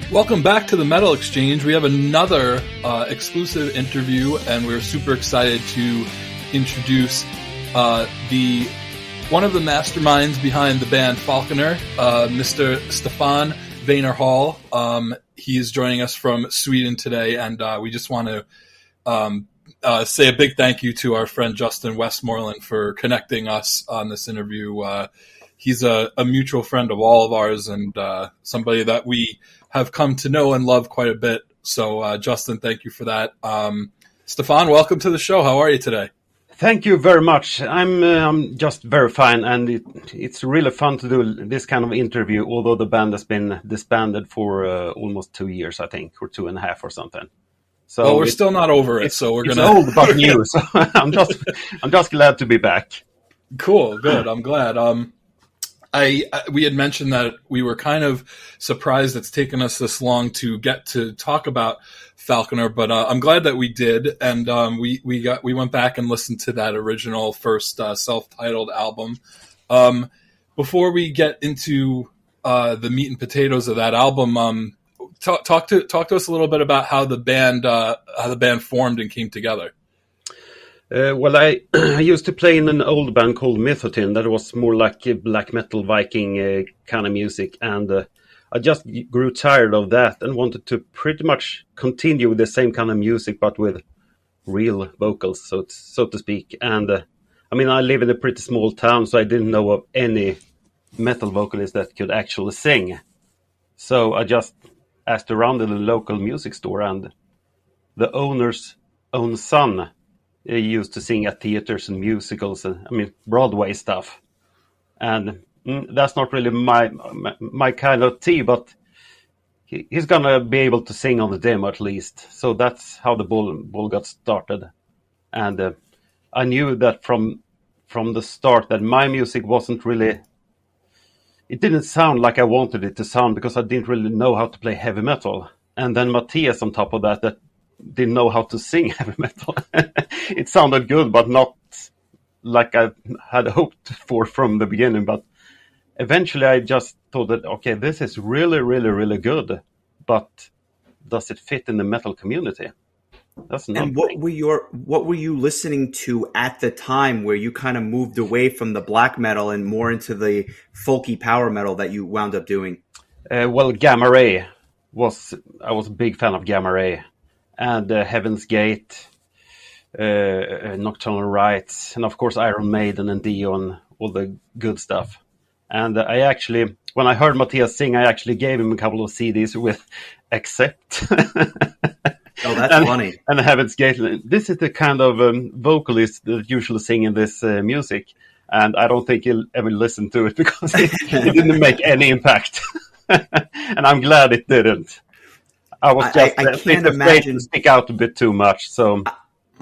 Welcome back to the Metal Exchange. We have another exclusive interview, and we're super excited to introduce one of the masterminds behind the band Falconer, Mr. Stefan Weinerhall. He is joining us from Sweden today, and we just want to say a big thank you to our friend Justin Westmoreland for connecting us on this interview. He's a mutual friend of all of ours, and somebody that we have come to know and love quite a bit. So, Justin, thank you for that. Stefan, welcome to the show. How are you today? Thank you very much. I'm just very fine, and it's really fun to do this kind of interview, although the band has been disbanded for almost 2 years, I think, or 2.5 or something. So well, we're still not over it, so we're it's gonna. It's old but new, so I'm just glad to be back. Cool, good. I'm glad. We had mentioned that we were kind of surprised it's taken us this long to get to talk about Falconer, but I'm glad that we did, and we went back and listened to that original first self-titled album. Before we get into the meat and potatoes of that album, talk to us a little bit about how the band formed and came together. Well, I used to play in an old band called Mythotin that was more like a black metal Viking kind of music, and I just grew tired of that and wanted to pretty much continue with the same kind of music but with real vocals, so to speak. And I mean, I live in a pretty small town, so I didn't know of any metal vocalist that could actually sing. So I just asked around in the local music store, and the owner's own son used to sing at theaters and musicals, and I mean Broadway stuff. And that's not really my kind of tea, but he's gonna be able to sing on the demo at least. So that's how the ball got started. And I knew that from the start that my music wasn't really. It didn't sound like I wanted it to sound because I didn't really know how to play heavy metal. And then Matthias on top of that didn't know how to sing heavy metal. It sounded good, but not like I had hoped for from the beginning. But eventually I just thought that, okay, this is really, really, really good, but does it fit in the metal community? That's not. And what were you listening to at the time where you kind of moved away from the black metal and more into the folky power metal that you wound up doing? Well, Gamma Ray I was a big fan of Gamma Ray and Heaven's Gate, Nocturnal Rites, and of course Iron Maiden and Dio and all the good stuff. And I actually, when I heard Matthias sing, I actually gave him a couple of CDs with Accept. Oh, that's funny. And Heaven's Gate. This is the kind of vocalist that usually sing in this music. And I don't think he'll ever listen to it because it didn't make any impact. And I'm glad it didn't. I was just I can't imagine to stick out a bit too much. So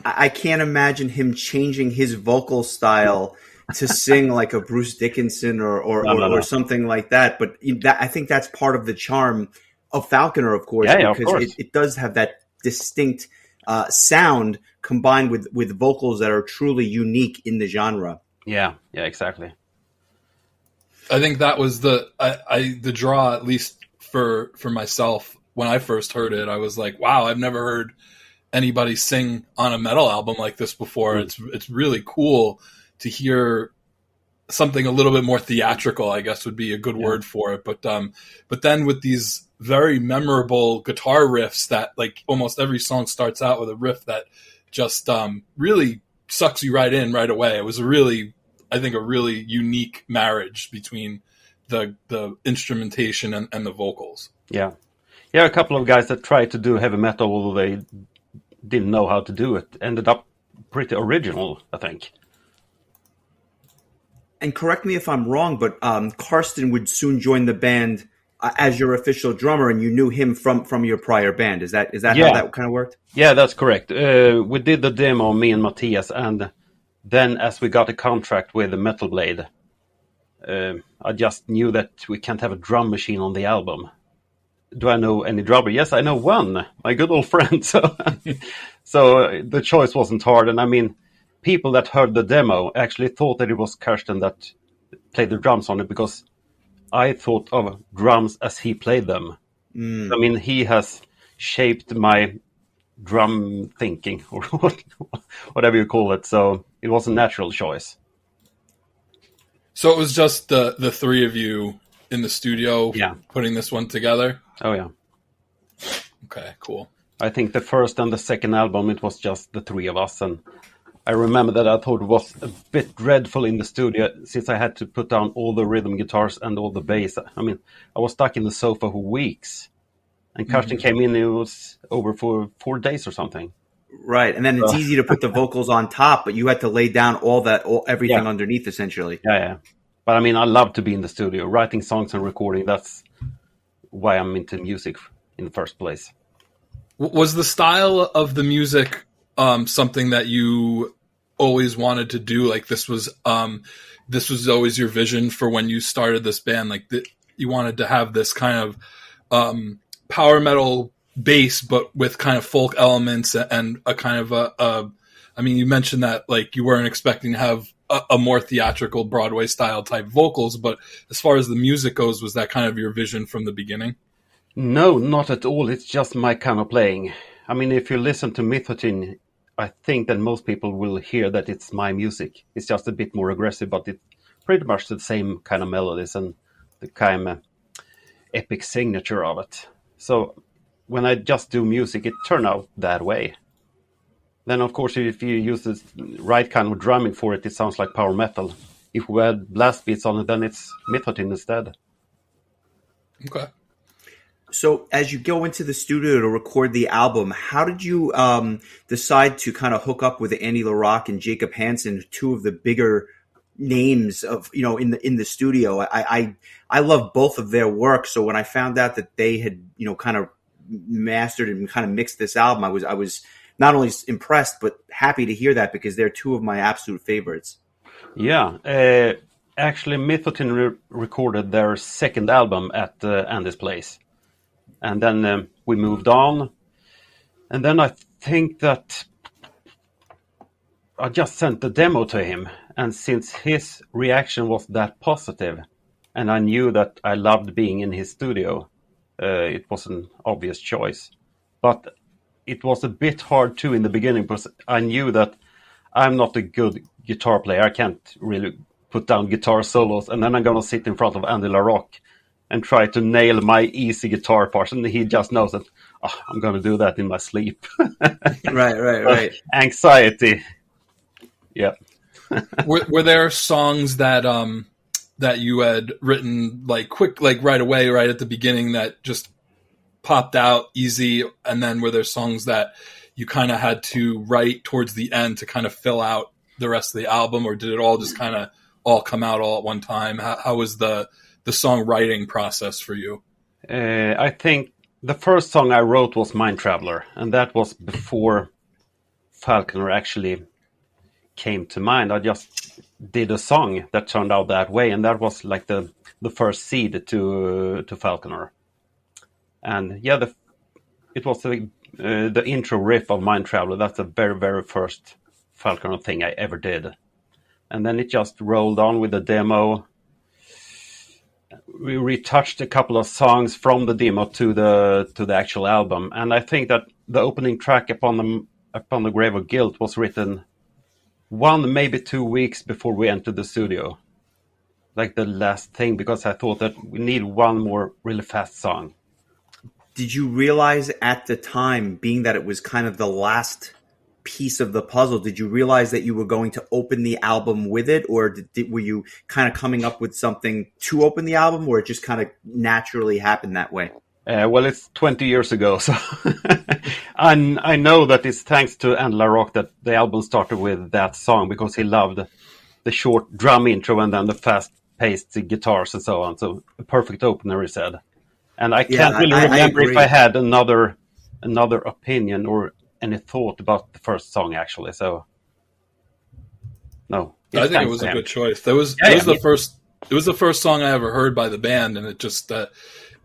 I can't imagine him changing his vocal style to sing like a Bruce Dickinson or something like that. But I think that's part of the charm of Falconer, of course, because of course. It does have that distinct sound combined with vocals that are truly unique in the genre. Yeah, exactly. I think that was the draw, at least for myself. When I first heard it, I was like, wow, I've never heard anybody sing on a metal album like this before. It's really cool to hear something a little bit more theatrical, I guess would be a good word for it. But then with these very memorable guitar riffs that, like, almost every song starts out with a riff that just really sucks you right in right away. It was a really unique marriage between the instrumentation and the vocals. Yeah, a couple of guys that tried to do heavy metal, although they didn't know how to do it, ended up pretty original, I think. And correct me if I'm wrong, but Karsten would soon join the band as your official drummer, and you knew him from your prior band. Is that how that kind of worked? Yeah, that's correct. We did the demo, me and Matthias, and then as we got a contract with Metal Blade, I just knew that we can't have a drum machine on the album. Do I know any drummer? Yes, I know one, my good old friend. So the choice wasn't hard. And I mean, people that heard the demo actually thought that it was Karsten that played the drums on it because I thought of drums as he played them. I mean, he has shaped my drum thinking, or whatever you call it. So it was a natural choice. So it was just the three of you in the studio putting this one together? Oh, yeah. Okay, cool. I think the first and the second album, it was just the three of us. And I remember that I thought it was a bit dreadful in the studio since I had to put down all the rhythm guitars and all the bass. I mean, I was stuck in the sofa for weeks. And Karsten came in, it was over for 4 days or something. Right, and then it's easy to put the vocals on top, but you had to lay down everything underneath, essentially. Yeah. But I mean, I love to be in the studio, writing songs and recording. That's why I'm into music in the first place. Was the style of the music something that you always wanted to do? Like this was always your vision for when you started this band? Like you wanted to have this kind of power metal bass, but with kind of folk elements and a kind of I mean, you mentioned that like you weren't expecting to have a more theatrical Broadway style type vocals, but as far as the music goes, was that kind of your vision from the beginning? No, not at all. It's just my kind of playing. I mean, if you listen to Mythotin, I think that most people will hear that it's my music. It's just a bit more aggressive, but it's pretty much the same kind of melodies and the kind of epic signature of it. So when I just do music, it turned out that way. Then, of course, if you use the right kind of drumming for it, it sounds like power metal. If we add blast beats on it, then it's Mythotin instead. Okay. So as you go into the studio to record the album, how did you decide to kind of hook up with Andy LaRocque and Jacob Hansen, two of the bigger names of, in the studio? I love both of their work. So when I found out that they had, kind of mastered and kind of mixed this album, I was not only impressed, but happy to hear that because they're two of my absolute favorites. Yeah. Actually, Mythotin recorded their second album at Andy's place. And then we moved on. And then I think that I just sent the demo to him. And since his reaction was that positive, and I knew that I loved being in his studio, it was an obvious choice. But it was a bit hard too in the beginning because I knew that I'm not a good guitar player. I can't really put down guitar solos. And then I'm going to sit in front of Andy LaRocque and try to nail my easy guitar parts. And he just knows that I'm going to do that in my sleep. Right. Anxiety. Yeah. were there songs that that you had written like quick, like right away, right at the beginning that just popped out easy? And then were there songs that you kind of had to write towards the end to kind of fill out the rest of the album? Or did it all just kind of all come out all at one time? How was the songwriting process for you? I think the first song I wrote was Mind Traveler, and that was before Falconer actually came to mind. I just did a song that turned out that way, and that was like the first seed to Falconer. And yeah, it was the intro riff of Mind Traveler. That's the very, very first Falconer thing I ever did. And then it just rolled on with the demo. We retouched a couple of songs from the demo to the actual album, and I think that the opening track upon the Grave of Guilt was written 1, maybe 2 weeks before we entered the studio, like the last thing, because I thought that we need one more really fast song. Did you realize at the time, being that it was kind of the last piece of the puzzle, did you realize that you were going to open the album with it, or were you kind of coming up with something to open the album, or it just kind of naturally happened that way? Well, it's 20 years ago, so I know that it's thanks to Andy LaRocque that the album started with that song, because he loved the short drum intro and then the fast-paced guitars and so on. So a perfect opener, he said. And I can't really remember if I had another opinion or any thought about the first song, actually. So no, I think it was a good choice. It was the first song I ever heard by the band, and it just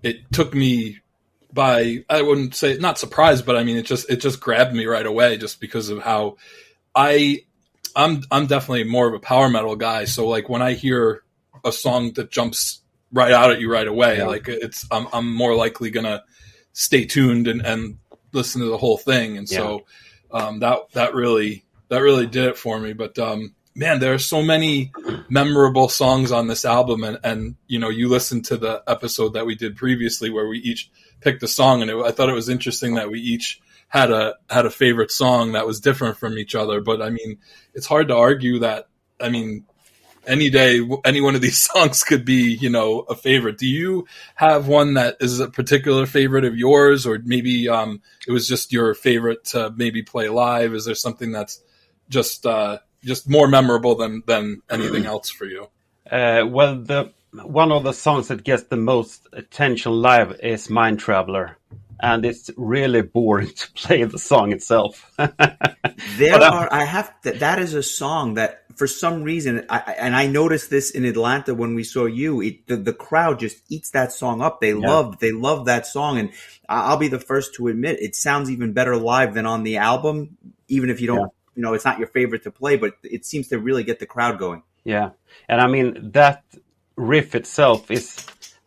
it took me by, I wouldn't say not surprised, but I mean it just grabbed me right away, just because of how I'm definitely more of a power metal guy. So like when I hear a song that jumps right out at you right away. Yeah. Like I'm more likely gonna stay tuned and listen to the whole thing. And so that really did it for me. But man, there are so many memorable songs on this album, and you listened to the episode that we did previously where we each picked a song, and I thought it was interesting that we each had a favorite song that was different from each other. But I mean, it's hard to argue that. I mean, any day, any one of these songs could be, a favorite. Do you have one that is a particular favorite of yours, or maybe it was just your favorite to maybe play live? Is there something that's just more memorable than anything else for you? Well, one of the songs that gets the most attention live is Mind Traveler, and it's really boring to play the song itself. That is a song that for some reason, I noticed this in Atlanta when we saw you, the crowd just eats that song up. They love that song. And I'll be the first to admit it sounds even better live than on the album, even if you don't, it's not your favorite to play, but it seems to really get the crowd going. Yeah. And I mean, that riff itself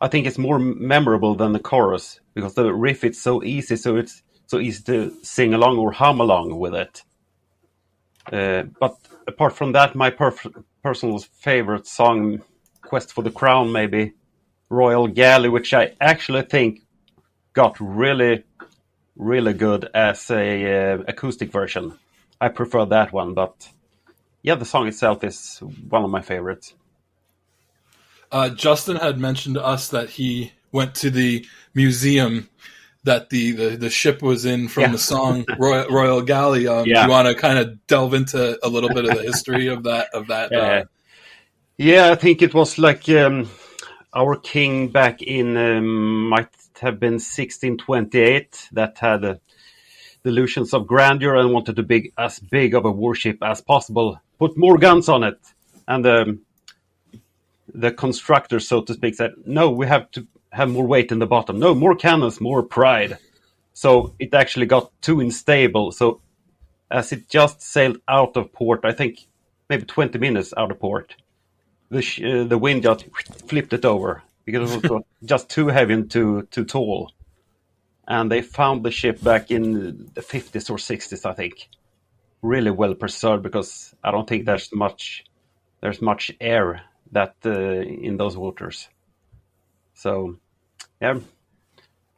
I think it's more memorable than the chorus, because the riff is so easy, so it's so easy to sing along or hum along with it. But apart from that, my personal favorite song, Quest for the Crown, maybe Royal Galley, which I actually think got really, really good as a acoustic version. I prefer that one, but yeah, the song itself is one of my favorites. Justin had mentioned to us that he went to the museum that the ship was in from the song Royal Galley. Do you want to kind of delve into a little bit of the history of that? Yeah, I think it was like our king back in might have been 1628 that had delusions of grandeur and wanted to be as big of a warship as possible, put more guns on it, and the constructor, so to speak, said, no, we have to have more weight in the bottom. No, more cannons, more pride. So it actually got too unstable. So as it just sailed out of port, I think maybe 20 minutes out of port, the wind just flipped it over because it was just too heavy and too tall. And they found the ship back in the 50s or 60s, I think. Really well preserved, because I don't think there's much air that in those waters. So, yeah,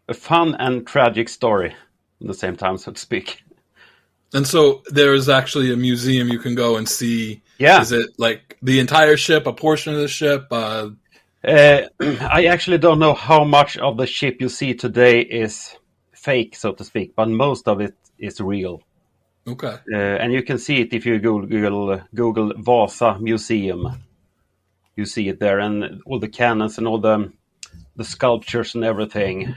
a fun and tragic story at the same time, so to speak. And so there is actually a museum you can go and see. Yeah. Is it like the entire ship, a portion of the ship? I actually don't know how much of the ship you see today is fake, so to speak, but most of it is real. Okay. And you can see it if you Google Vasa Museum. You see it there, and all the cannons and all the sculptures and everything.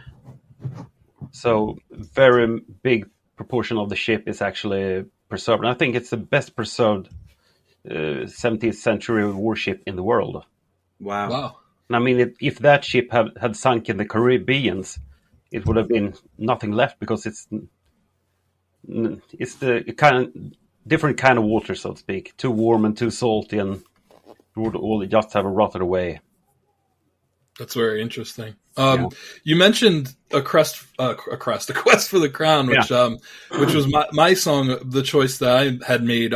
So very big proportion of the ship is actually preserved. And I think it's the best preserved 17th century warship in the world. Wow. And I mean, if that ship had sunk in the Caribbean, it would have been nothing left, because it's the different kind of water, so to speak. Too warm and too salty, and it would all just have rotted away. That's very interesting. You mentioned a quest for the crown, which was my song, the choice that I had made.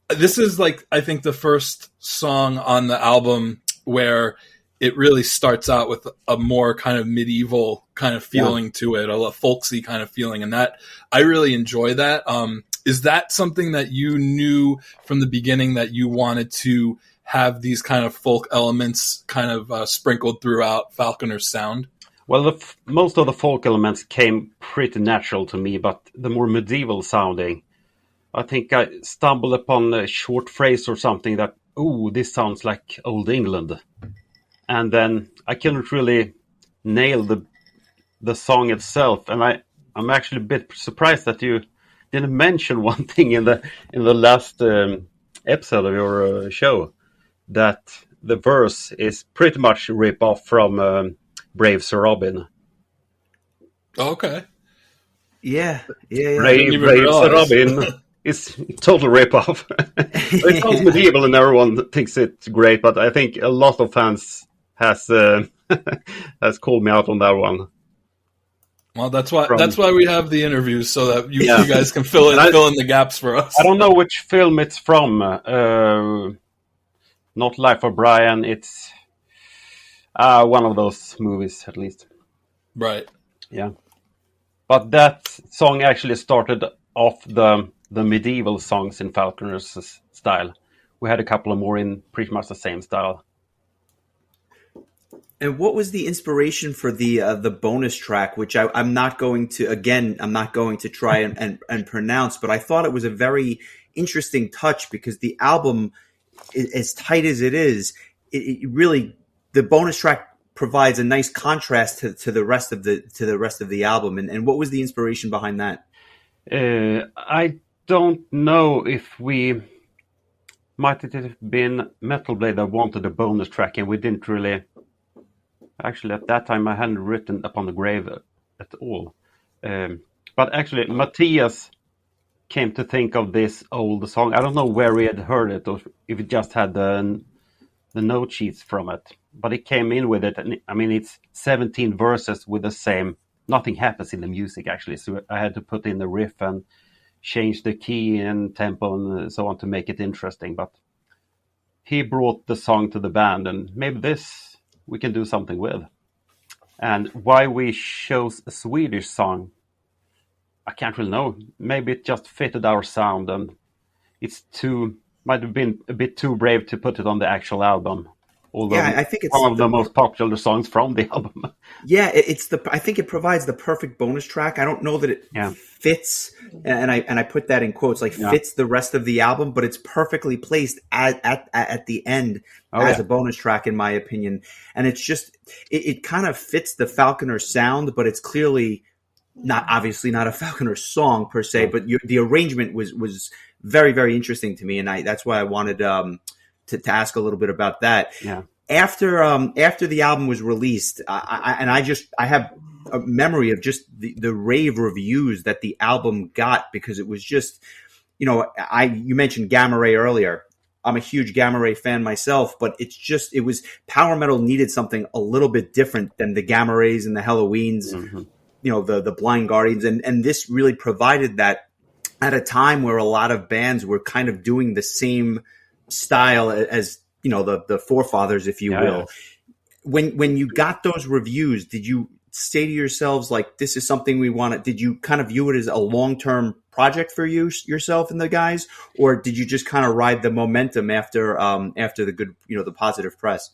This is like, I think, the first song on the album where it really starts out with a more kind of medieval kind of feeling to it, a folksy kind of feeling, and that I really enjoy that. Is that something that you knew from the beginning, that you wanted to have these kind of folk elements kind of sprinkled throughout Falconer's sound? Well, most of the folk elements came pretty natural to me, but the more medieval sounding, I think I stumbled upon a short phrase or something that, this sounds like Old England. And then I couldn't really nail the song itself. And I'm actually a bit surprised that you didn't mention one thing in the last episode of your show, that the verse is pretty much a rip-off from Brave Sir Robin. Okay. Yeah. Brave Sir Robin is total rip-off. It sounds medieval and everyone thinks it's great, but I think a lot of fans has has called me out on that one. Well, that's why we have the interviews, so that you guys can fill in the gaps for us. I don't know which film it's from. Not Life of Brian. It's one of those movies, at least. Right. Yeah. But that song actually started off the medieval songs in Falconer's style. We had a couple of more in pretty much the same style. And what was the inspiration for the bonus track, which I'm not going to try and pronounce, but I thought it was a very interesting touch because the album, as tight as it is, it really, the bonus track provides a nice contrast to the rest of the album. And what was the inspiration behind that? I don't know if we might it have been Metal Blade that wanted a bonus track, and we didn't really. Actually, at that time, I hadn't written Upon the Grave at all. But actually, Matthias came to think of this old song. I don't know where he had heard it, or if he just had the note sheets from it. But he came in with it. And I mean, it's 17 verses with the same. Nothing happens in the music, actually. So I had to put in the riff and change the key and tempo and so on to make it interesting. But he brought the song to the band, and maybe this we can do something with. And why we chose a Swedish song, I can't really know. Maybe it just fitted our sound, and might have been a bit too brave to put it on the actual album. Although I think it's one of the most popular songs from the album. Yeah, I think it provides the perfect bonus track. I don't know that it fits, and I put that in quotes, fits the rest of the album, but it's perfectly placed at the end as a bonus track, in my opinion. And it's just it kind of fits the Falconer sound, but it's clearly obviously not a Falconer song per se. But the arrangement was very, very interesting to me, and that's why I wanted to ask a little bit about that. Yeah. After the album was released, I have a memory of just the rave reviews that the album got, because it was just, you mentioned Gamma Ray earlier. I'm a huge Gamma Ray fan myself, but it was power metal needed something a little bit different than the Gamma Rays and the Halloweens, the Blind Guardians, and this really provided that at a time where a lot of bands were kind of doing the same style as the forefathers, if you will. When you got those reviews, did you say to yourselves, like, this is something we want? Did you kind of view it as a long-term project for yourself and the guys, or did you just kind of ride the momentum after the good, the positive press?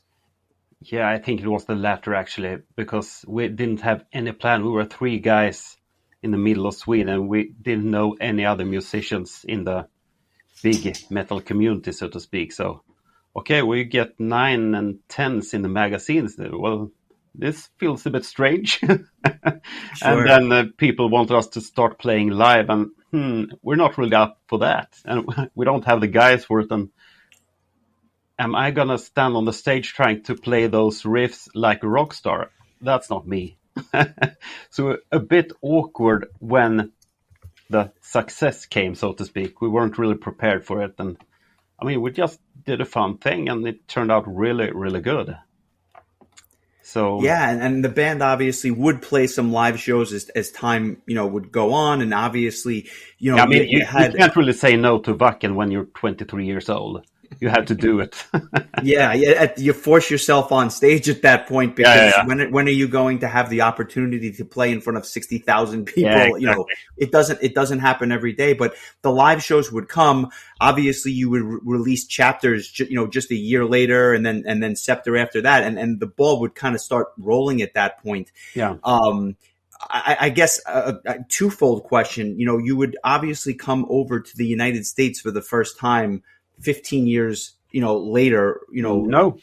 Yeah, I think it was the latter, actually, because we didn't have any plan. We were three guys in the middle of Sweden. We didn't know any other musicians in the big metal community, so to speak. So, okay, we get 9 and 10s in the magazines. Well, this feels a bit strange. Sure. And then people wanted us to start playing live, and we're not really up for that. And we don't have the guys for it. And am I going to stand on the stage trying to play those riffs like a rock star? That's not me. So a bit awkward when the success came, so to speak. We weren't really prepared for it. And I mean, we just did a fun thing, and it turned out really, really good. So yeah, and the band obviously would play some live shows as time, would go on. And obviously, you can't really say no to Wacken when you're 23 years old. You have to do it. You force yourself on stage at that point, because when are you going to have the opportunity to play in front of 60,000 people? Yeah, exactly. It doesn't happen every day, but the live shows would come. Obviously, you would release chapters, just a year later, and then Scepter after that, and the ball would kind of start rolling at that point. Yeah. I guess a twofold question. You would obviously come over to the United States for the first time 15 years, later, No,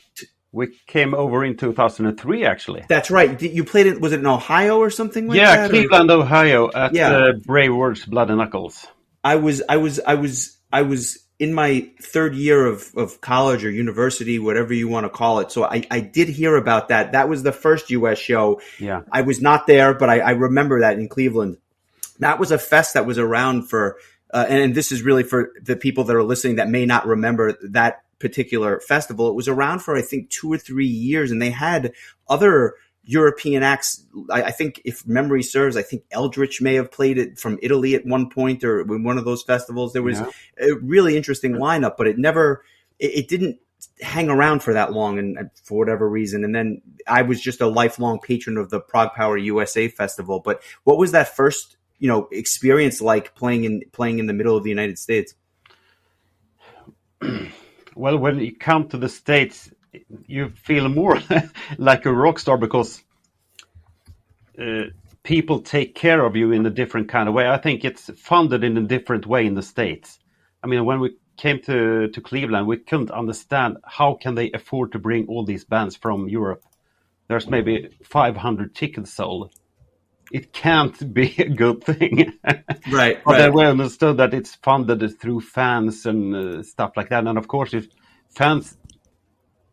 we came over in 2003, actually. That's right. You played it, was it in Ohio or something like that? Yeah, Cleveland, Ohio, at Brave Words, Blood and Knuckles. I was in my third year of college or university, whatever you want to call it. So I did hear about that. That was the first US show. Yeah. I was not there, but I remember that in Cleveland. That was a fest that was around for and this is really for the people that are listening that may not remember that particular festival. It was around for, I think, 2 or 3 years, and they had other European acts. I think, if memory serves, I think Eldritch may have played it from Italy at one point, or in one of those festivals. There was a really interesting lineup, but it didn't hang around for that long, and for whatever reason. And then I was just a lifelong patron of the Prague Power USA Festival. But what was that first, experience like playing in the middle of the United States? Well, when you come to the States, you feel more like a rock star because people take care of you in a different kind of way. I think it's funded in a different way in the States. I mean, when we came to Cleveland, we couldn't understand how can they afford to bring all these bands from Europe. There's maybe 500 tickets sold. It can't be a good thing. Right. But then we understood that it's funded through fans and stuff like that. And of course, if fans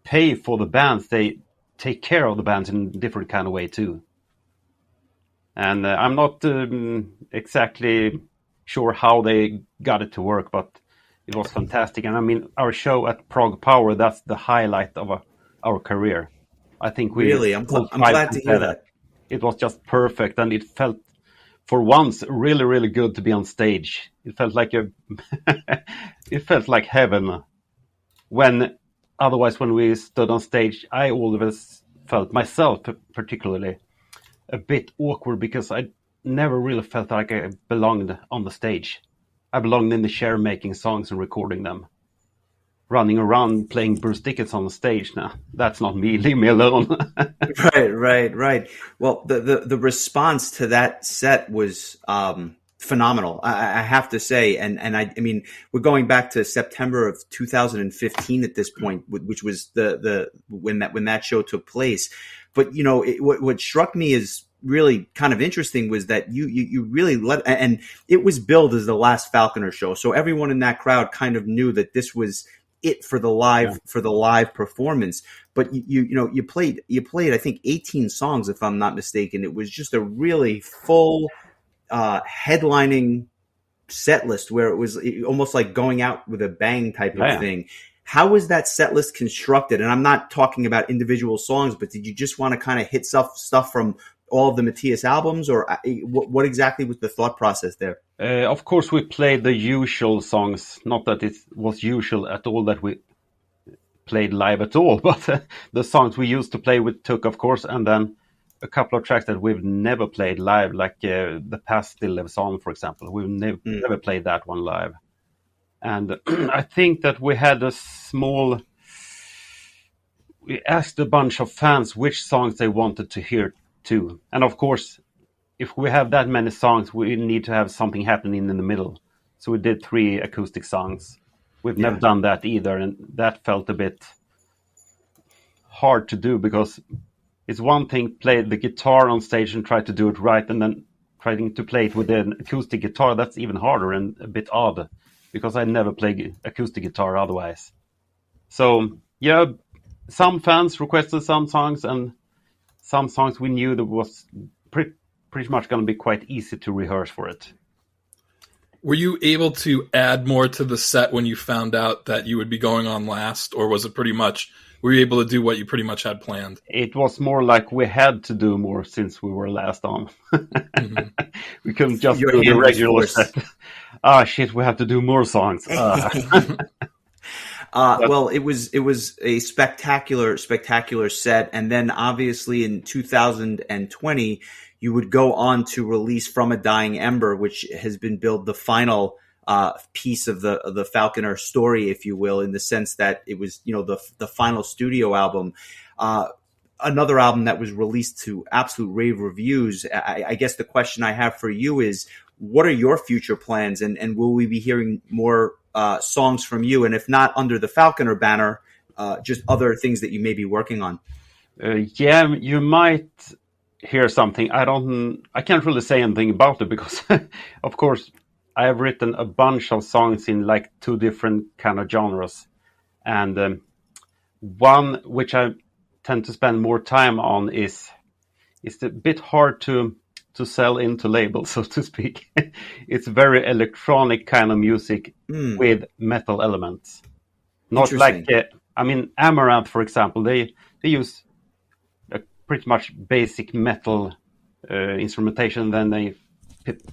pay for the bands, they take care of the bands in a different kind of way too. And I'm not exactly sure how they got it to work, but it was fantastic. And I mean, our show at Prague Power, that's the highlight of our career. I think we really, I'm glad to hear that. It was just perfect, and it felt, for once, really, really good to be on stage. It felt like it felt like heaven. Otherwise, when we stood on stage, I always felt myself, particularly, a bit awkward because I never really felt like I belonged on the stage. I belonged in the chair making songs and recording them. Running around playing Bruce Dickinson on the stage now. That's not me. Leave me alone. Right. Well, the response to that set was phenomenal, I have to say. And I mean, we're going back to September of 2015 at this point, which was when that show took place. But what struck me as really kind of interesting was that you really and it was billed as the last Falconer show, so everyone in that crowd kind of knew that this was it for the live performance. But you played I think 18 songs, if I'm not mistaken. It was just a really full headlining set list where it was almost like going out with a bang type of thing. How was that set list constructed? And I'm not talking about individual songs, but did you just want to kind of hit stuff from all of the Matthias albums, or what exactly was the thought process there? Of course, we played the usual songs. Not that it was usual at all that we played live at all, but the songs we used to play, we took, of course, and then a couple of tracks that we've never played live, like The Past Still Lives On, for example. We've never played that one live. And I think that we had we asked a bunch of fans which songs they wanted to hear too. And of course, if we have that many songs, we need to have something happening in the middle. So we did 3 acoustic songs. We've never done that either, and that felt a bit hard to do because it's one thing play the guitar on stage and try to do it right, and then trying to play it with an acoustic guitar, that's even harder and a bit odd because I never play acoustic guitar otherwise. So yeah, some fans requested some songs, and some songs we knew that was pretty much going to be quite easy to rehearse for it. Were you able to add more to the set when you found out that you would be going on last, or was it were you able to do what you pretty much had planned? It was more like we had to do more since we were last on. Mm-hmm. We couldn't just do the regular set. Shit, we have to do more songs. Well, it was a spectacular set, and then obviously in 2020 you would go on to release From a Dying Ember, which has been billed the final piece of the Falconer story, if you will, in the sense that it was the final studio album. Another album that was released to absolute rave reviews. I guess the question I have for you is, what are your future plans, and will we be hearing more songs from you? And if not under the Falconer banner, just other things that you may be working on? Yeah, you might hear something. I can't really say anything about it because, of course, I have written a bunch of songs in like 2 different kind of genres, and one which I tend to spend more time on is a bit hard to sell into labels, so to speak. It's very electronic kind of music with metal elements. Not like, Amaranth, for example, they use a pretty much basic metal instrumentation, then they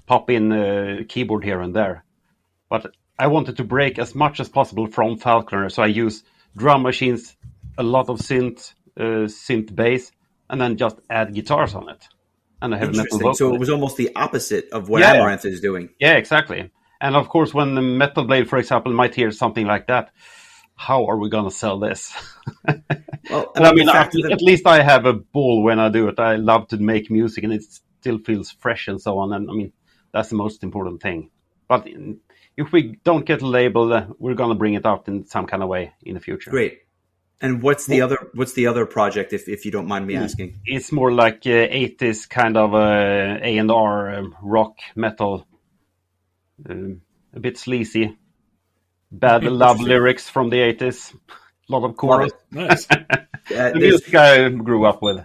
pop in a keyboard here and there. But I wanted to break as much as possible from Falconer, so I use drum machines, a lot of synth bass, and then just add guitars on it. And a heavy metal vocal. So it was almost the opposite of what Amaranth is doing. Yeah, exactly. And of course, when the Metal Blade, for example, might hear something like that, how are we going to sell this? At least I have a ball when I do it. I love to make music, and it still feels fresh and so on. And that's the most important thing. But if we don't get a label, we're going to bring it out in some kind of way in the future. Great. And what's the other project, if you don't mind me asking? It's more like 80s kind of A&R rock metal, a bit sleazy, bad love lyrics from the 80s, a lot of chorus. Nice. The music I grew up with.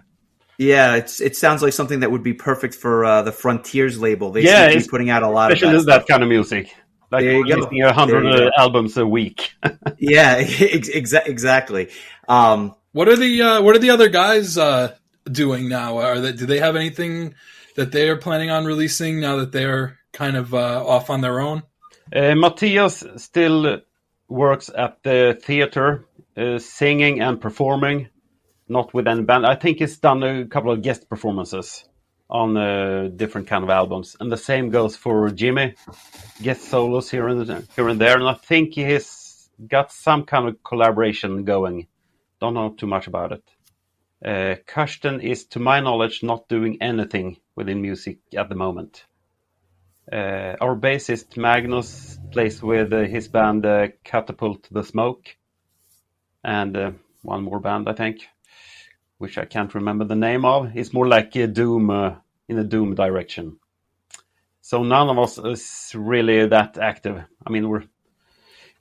Yeah, it sounds like something that would be perfect for the Frontiers label. They seem to be putting out a lot of that kind of music. Like releasing 100 albums a week. Yeah, exactly. What are the other guys doing now? Do they have anything that they are planning on releasing now that they're kind of off on their own? Matthias still works at the theater, singing and performing, not with any band. I think he's done a couple of guest performances on different kind of albums, and the same goes for Jimmy, guest solos here and there. And I think he has got some kind of collaboration going. Don't know too much about it. Karsten is, to my knowledge, not doing anything within music at the moment. Our bassist Magnus plays with his band Catapult the Smoke, and one more band, I think, which I can't remember the name of. It's more like a Doom, in a Doom direction. So none of us is really that active. We're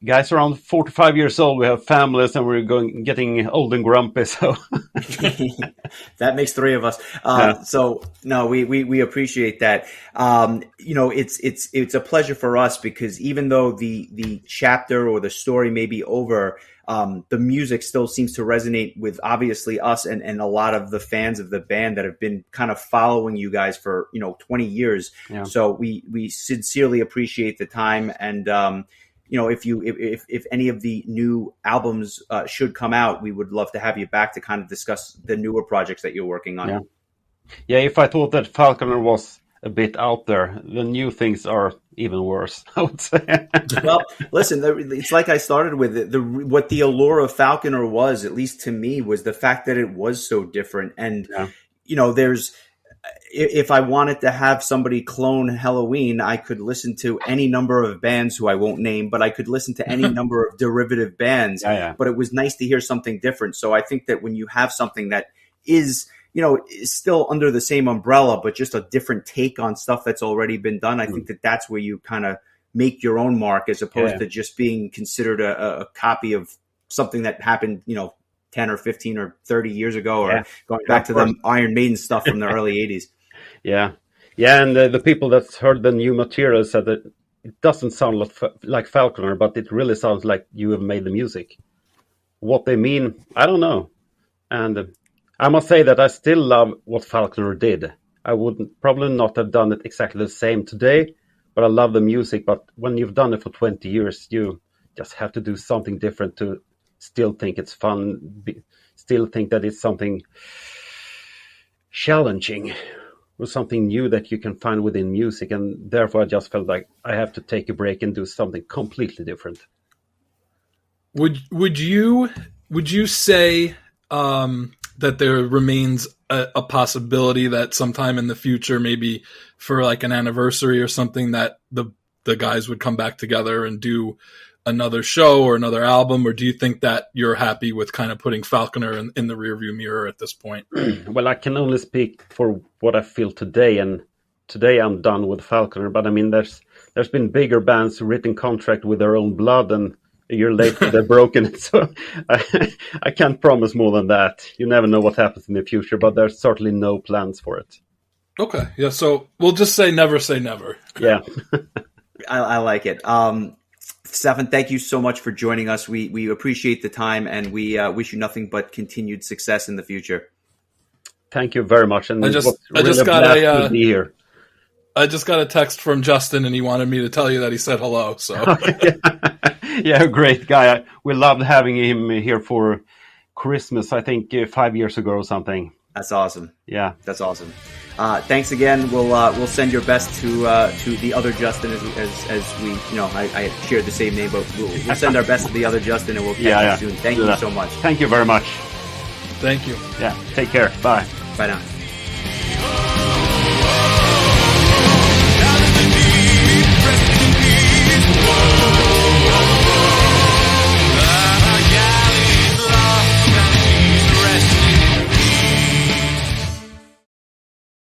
guys around 45 years old. We have families, and we're getting old and grumpy. So that makes three of us. So no, we appreciate that. It's a pleasure for us, because even though the chapter or the story may be over, the music still seems to resonate with obviously us and a lot of the fans of the band that have been kind of following you guys for 20 years. Yeah. So we sincerely appreciate the time, and if any of the new albums should come out, we would love to have you back to kind of discuss the newer projects that you're working on. Yeah. If I thought that Falconer was a bit out there, the new things are even worse, I would say. Well, listen, it's like I started with it. What the allure of Falconer was, at least to me, was the fact that it was so different. And, if I wanted to have somebody clone Halloween, I could listen to any number of bands who I won't name, but I could listen to any number of derivative bands. Yeah. But it was nice to hear something different. So I think that when you have something that is still under the same umbrella, but just a different take on stuff that's already been done, I think that that's where you kind of make your own mark, as opposed to just being considered a copy of something that happened, 10 or 15 or 30 years ago, or going back to the Iron Maiden stuff from the early 80s. Yeah. And the people that heard the new material said that it doesn't sound like Falconer, but it really sounds like you have made the music. What they mean, I don't know. And I must say that I still love what Falconer did. I would probably not have done it exactly the same today, but I love the music. But when you've done it for 20 years, you just have to do something different to still think it's fun, still think that it's something challenging or something new that you can find within music. And therefore, I just felt like I have to take a break and do something completely different. Would you say that there remains a possibility that sometime in the future, maybe for like an anniversary or something, that the guys would come back together and do another show or another album? Or do you think that you're happy with kind of putting Falconer in the rearview mirror at this point? Well, I can only speak for what I feel today, and today I'm done with Falconer. But there's been bigger bands written contract with their own blood, and a year later they're broken it. So I can't promise more than that. You never know what happens in the future, but there's certainly no plans for it. Okay, so we'll just say never say never. Yeah. I like it. Stefan, thank you so much for joining us. We appreciate the time, and we wish you nothing but continued success in the future. Thank you very much, and I just got to be here. I just got a text from Justin, and he wanted me to tell you that he said hello. So, yeah, great guy. We loved having him here for Christmas. I think 5 years ago or something. That's awesome. Yeah, that's awesome. Thanks again. We'll send your best to the other Justin as we I shared the same name, but we'll send our best to the other Justin, and we'll catch you soon. Thank you so much. Thank you very much. Thank you. Yeah, take care. Bye. Bye now.